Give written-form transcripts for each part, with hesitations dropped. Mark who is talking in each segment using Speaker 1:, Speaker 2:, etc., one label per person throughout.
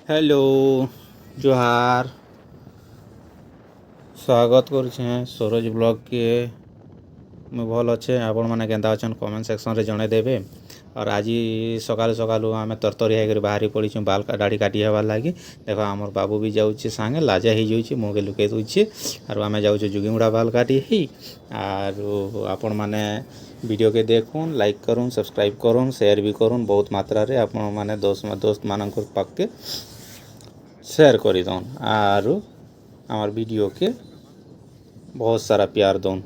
Speaker 1: Hello जोहार स्वागत करुछे Saroj blog के मुझे भल अच्छे आपण मैंने केन्ता अच्छन कमेंट सेक्शन रे जणे देबे। और आज सकाल सकालू आम तरतरी होकर बाहरी पड़ीछू बाल दाढ़ी काटी हेबार लगी। देख आमर बाबू भी जाऊँचे सांगे लाजा हो जाऊँचे मुँह के लुके दूचे और आम जाऊँ जुगीमुड़ा बाल काटी ही आर आपण मैंने वीडियो के देखुन लाइक करूँ सब्सक्राइब करूँ शेयर भी करूँ बहुत मात्रा रे आपण मैंने दोस्त मानक पाक के शेयर कर दौन आर आमर वीडियो के बहुत सारा प्यार दौन।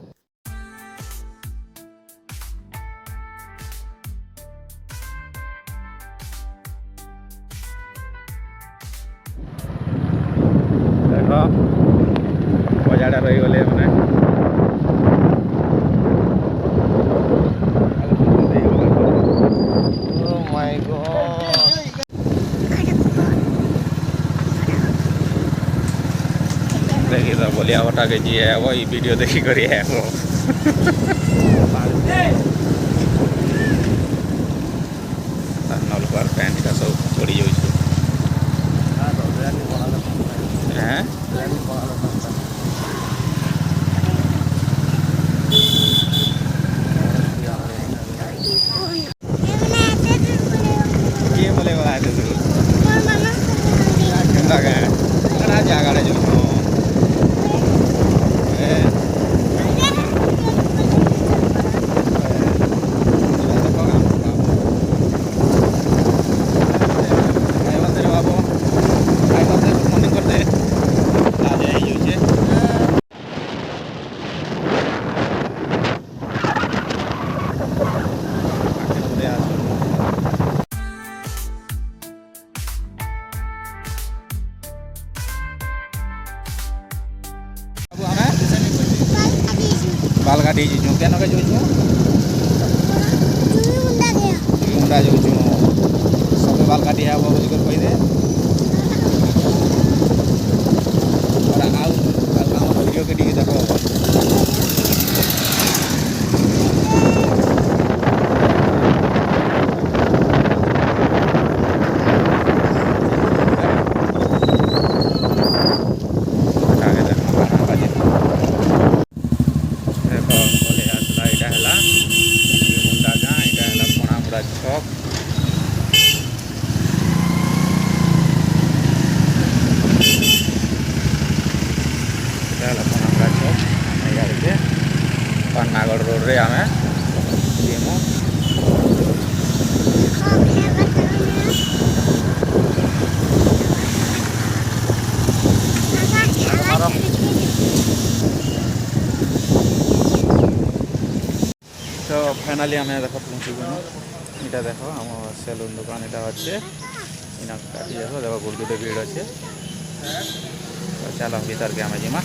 Speaker 1: देख बजाड़ा रही गले मैंने देखी तो बोलिया हटा के जी है वो वीडियो देखी करी है वो नलकार पैंट का सब चढ़ी जाऊँ ये बोले वाला है तो जागा जो बाल काटी जो क्या नगे जो मुंडा जो सब बाल काटी है वो बोल कर कही दे और आउ वीडियो के टी देखो नागड़ रोड रे आमे जीमु तो फाइनाली आम देख पहुँची गलु इटा देख आम सेलून दुकान इटा अच्छे इना काटी देख देख गुड़गुटे भीड़ अच्छे तो चलो भीतर के आम जीमा।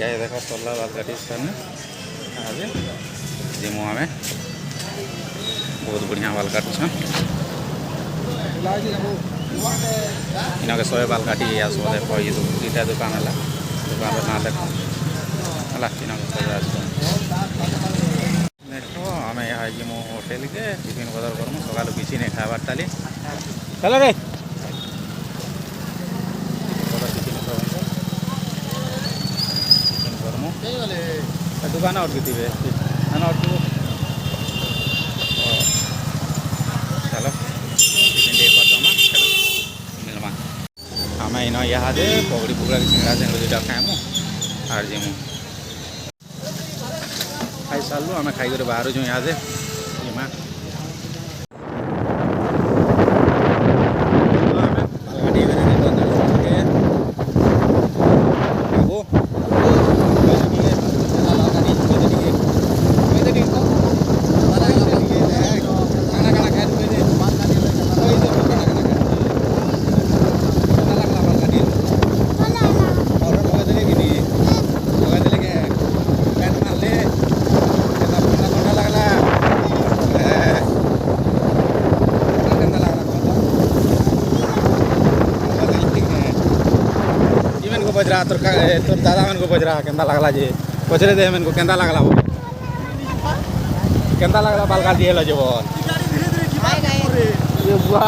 Speaker 1: ये देखो सोलह बाल काटी आज जिमु आमे बहुत बढ़िया बाल काटुछन इना के 100 बाल काटी या 100 देखो ये दुटा दुकान है दुकान ना देखो हला इना के 100 देखो आमे यहाँ जिमु होटल के टिफिन बदल करमु सकाल किछि नहीं खाबार ताली चलो रे दुकान और भी थी और चलो टिफिन टे कर मिलमा आम इन यहाँ पगड़ी पुगड़ा सिंगड़ा सिंगड़ दुटा खाएमु आर जीमु खाई सारू आम खाई बाहर जो यहाँ जीमा बजरा तोर दादा मन को बजरा केंदा लगला जे पचरे दे मन को केंदा लगला केंदा लगला बाल काट दिए लो जे ये बुआ